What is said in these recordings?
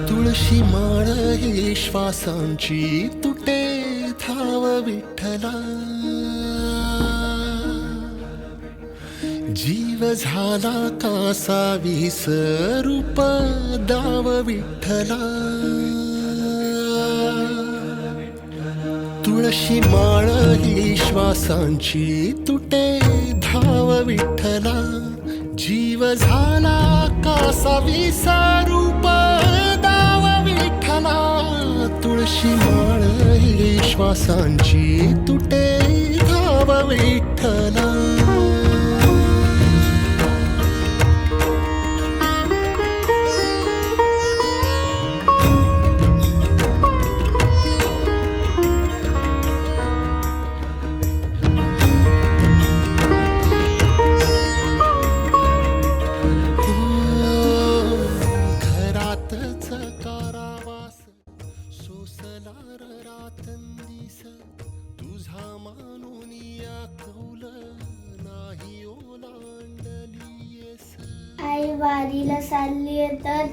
तुळशी माळ ही श्वासांची तुटे धाव विठ्ठला, जीव झाला कासा विसरूप दाव विठ्ठला. तुळशी माळ ही श्वासांची तुटे धाव विठ्ठला, जीव झाला कासा विसरूप दाव विठ्ठला. तुळशी माळ ही श्वासांची तुटे धाव विठ्ठला. तुझा मानून या कौल नाही ओलांडलीस. आई वारीला चालली तर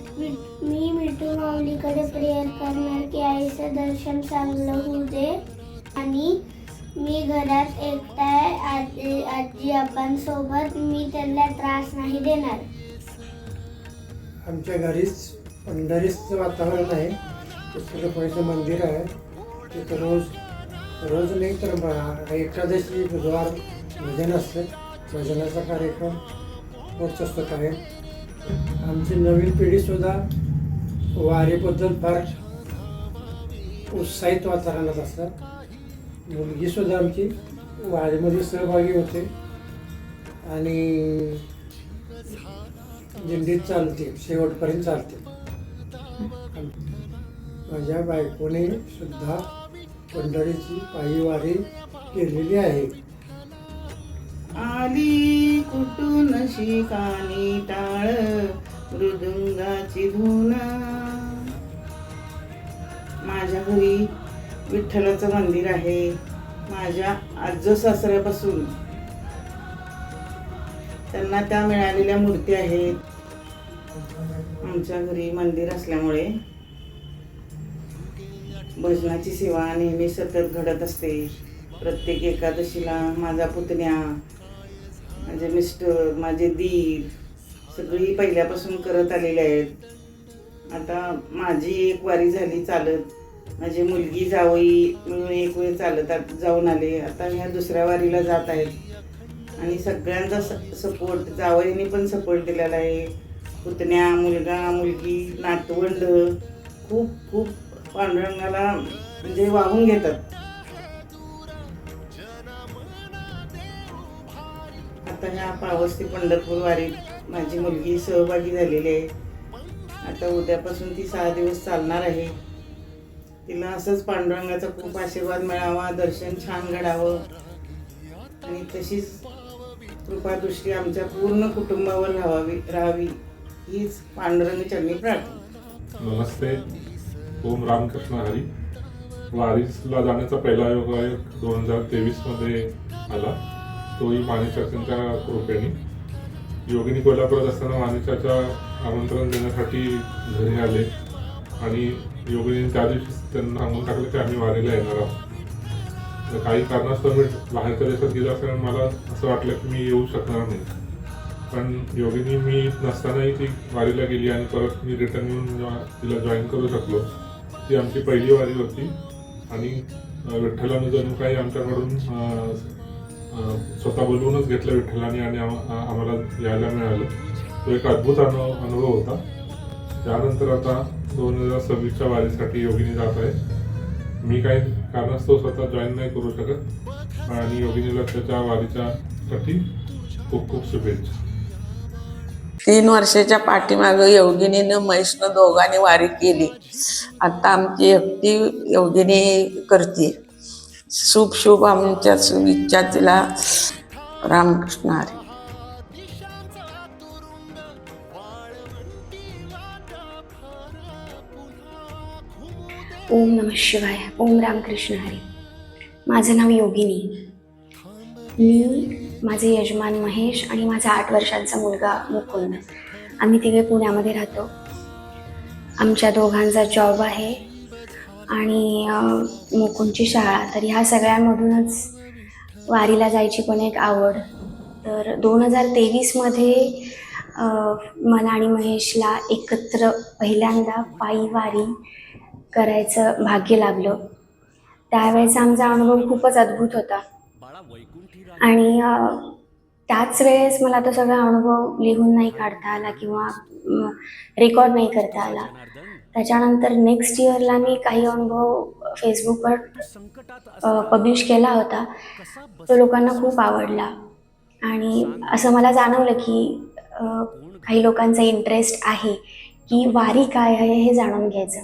मी मिठू माऊलीकडे प्रेयर करणार की आईचं दर्शन चांगलं होऊ दे आणि मी घरात एकटा आहे आजी आबांसोबत, मी त्यांना त्रास नाही देणार. आमच्या घरीच पंढरीचं वातावरण आहे, पुष्कळपणीचं मंदिर आहे. तिथं रोज नाही तर एकादशी बुधवार भजन असतं. भजनाचा कार्यक्रम होत असतो कायम. आमची नवीन पिढीसुद्धा वारीबद्दल फार उत्साहित वातावरणात असतात. मुलगीसुद्धा आमची वारीमध्ये सहभागी होते आणि दिंडीत चालते, शेवटपर्यंत चालते. माझ्या बायकोने सुद्धा पंढरीची पायी वारी केलेली आहे. आली कुठून शिकानी टाळ मृदुंगाची धून. माझ्या घरी विठ्ठलाचं मंदिर आहे. माझ्या आजो सासऱ्यापासून त्यांना त्या मिळालेल्या मूर्ती आहेत. आमच्या घरी मंदिर असल्यामुळे भजनाची सेवा नेहमी सतत घडत असते. प्रत्येक एकादशीला माझा पुतण्या, माझे मिस्टर, माझे दीर सगळी पहिल्यापासून करत आलेले आहेत. आता माझी एक वारी झाली चालत, माझी मुलगी जावई मिळून एक वेळ चालत जाऊन आले. आता ह्या दुसऱ्या वारीला जात आहेत आणि सगळ्यांचा सपोर्ट, जावईने पण सपोर्ट दिलेला आहे. पुतण्या, मुलगा, मुलगी, नातवंड खूप खूप पांडुरंगाला म्हणजे वाहून घेतात. आता ह्या पावस्ती पंढरपूर वारीत माझी मुलगी सहभागी झालेली आहे. आता उद्यापासून ती 6 दिवस चालणार आहे. तिला असंच पांडुरंगाचा खूप आशीर्वाद मिळावा, दर्शन छान घडावं आणि तशीच कृपादृष्टी आमच्या पूर्ण कुटुंबावर राहावी हीच पांडुरंग चरणी प्रार्थना. नमस्ते. ओम रामकृष्ण हरी. वारीला जाण्याचा पहिला योगायोग 2023 मध्ये आला. तोही मानेचाच्या कृपेने. योगिनी कोल्हापुरात असताना मानेचाच्या आमंत्रण देण्यासाठी घरी आले आणि योगिनी त्या दिवशी त्यांना सांगून टाकलं की आम्ही वारीला येणार आहोत. तर काही कारणास्तव मी बाहेरच्या देशात गेलो असल्यामुळे मला असं वाटलं की मी येऊ शकणार नाही. पण योगिनी मी नसतानाही ती वारीला गेली आणि परत मी रिटर्न येऊन तिला जॉईन करू शकलो. ती आमची पहिली वारी होती आणि विठ्ठलाने जणू काही आमच्याकडून स्वतः बोलवूनच घेतलं विठ्ठलाने आणि आम्हाला यायला मिळालं. तो एक अद्भुत अनुभव होता. त्यानंतर आता 2026च्या वारीसाठी योगिनी जात आहे. मी काही कारणास्तव स्वतः जॉईन नाही करू शकत आणि योगिनीला त्याच्या वारीच्यासाठी खूप खूप शुभेच्छा. 3 वर्षाच्या पाठीमागं योगिनीनं महेशनं दोघांनी वारी केली. आता आमची एकटी योगिनी करते. शुभ शुभ आमच्या इच्छा तिला. रामकृष्ण हरी. ओम नमः शिवाय. ओम रामकृष्ण हरी. माझं नाव योगिनी. मी, माझे यजमान महेश आणि माझा 8 वर्षांचा मुलगा मुकुंद, आम्ही तिघे पुण्यामध्ये राहतो. आमच्या दोघांचा जॉब आहे आणि मुकुंदची शाळा. तर ह्या सगळ्यांमधूनच वारीला जायची पण एक आवड. तर 2023मध्ये मला आणि महेशला एकत्र पहिल्यांदा पायी वारी करायचं भाग्य लागलं. त्यावेळेचा आमचा अनुभव खूपच अद्भुत होता आणि त्याच वेळेस मला तो सगळा अनुभव लिहून नाही काढता आला किंवा रेकॉर्ड नाही करता आला. त्याच्यानंतर नेक्स्ट इयरला मी काही अनुभव फेसबुकवर पब्लिश केला होता. तो लोकांना खूप आवडला आणि असं मला जाणवलं की काही लोकांचा इंटरेस्ट आहे की वारी काय आहे हे जाणून घ्यायचं.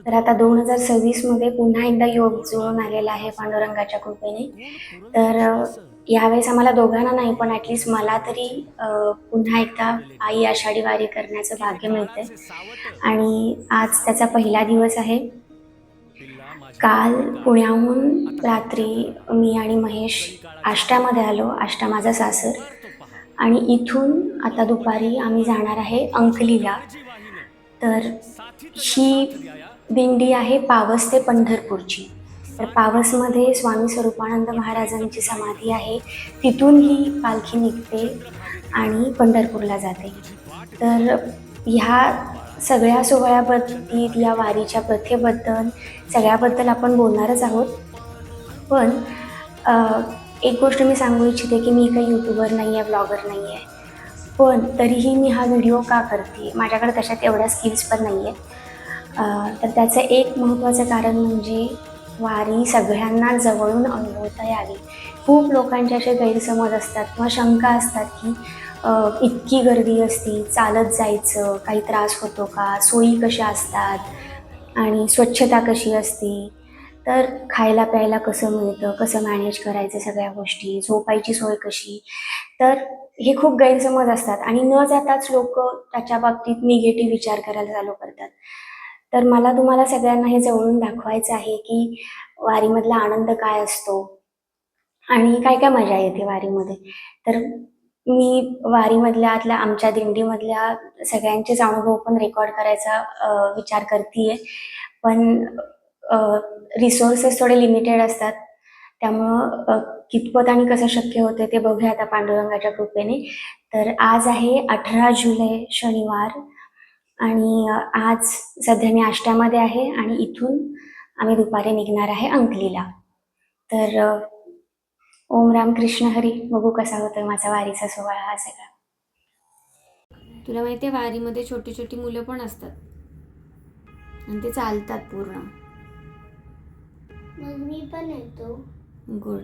तर आता 2026मध्ये पुन्हा एकदा योग जुळून आलेला आहे पांडुरंगाच्या कृपेने. तर यावेळेस आम्हाला दोघांना नाही पण ॲटलिस्ट मला तरी पुन्हा एकदा आई आषाढी वारी करण्याचं भाग्य मिळते आणि आज त्याचा पहिला दिवस आहे. काल पुण्याहून रात्री मी आणि महेश आष्टामध्ये आलो. आष्टा माझा सासर. आणि इथून आता दुपारी आम्ही जाणार आहे अंकलीला. तर ही दिंडी आहे पावस ते पंढरपूरची. तर पावसमध्ये स्वामी स्वरूपानंद महाराजांची समाधी आहे. तिथून ही पालखी निघते आणि पंढरपूरला जाते. तर ह्या सगळ्या सोहळ्याबद्दल, या वारीच्या प्रथेबद्दल सगळ्याबद्दल आपण बोलणारच आहोत. पण एक गोष्ट मी सांगू इच्छिते की मी काही यूट्यूबर नाही आहे, ब्लॉगर नाही आहे. पण तरीही मी हा व्हिडिओ का करते, माझ्याकडे तशात एवढ्या स्किल्स पण नाही आहेत. तर त्याचं एक महत्त्वाचं कारण म्हणजे वारी सगळ्यांना जवळून अनुभवता यावी. खूप लोकांचे असे गैरसमज असतात किंवा शंका असतात की इतकी गर्दी असती, चालत जायचं, काही त्रास होतो का, सोयी कशा असतात आणि स्वच्छता कशी असते, तर खायला प्यायला कसं मिळतं, कसं मॅनेज करायचं सगळ्या गोष्टी, झोपायची सोय कशी. तर हे खूप गैरसमज असतात आणि न जाताच लोक त्याच्या बाबतीत निगेटिव्ह विचार करायला चालू करतात. तर मला तुम्हाला सगळ्यांना हे जवळून दाखवायचं आहे की वारीमधला आनंद काय असतो आणि काय काय मजा येते वारीमध्ये. तर मी वारीमधल्या आमच्या दिंडीमधल्या सगळ्यांचेच अनुभव पण रेकॉर्ड करायचा विचार करते. पण रिसोर्सेस थोडे लिमिटेड असतात. त्यामुळं कितपत आणि कसं शक्य होते ते बघूया आता पांडुरंगाच्या कृपेने. तर आज आहे 18 जुलै शनिवार आणि आज सध्या मी आष्ट्यामध्ये आहे आणि इथून आम्ही दुपारी निघणार आहे अंकलीला. तर ओम राम कृष्ण हरी. बघू कसा होतोय माझा वारीचा सोहळा हा सगळा. तुला माहिती आहे वारीमध्ये छोटी छोटी मुलं पण असतात आणि ते चालतात पूर्ण. मग मी पण येतो. गुड.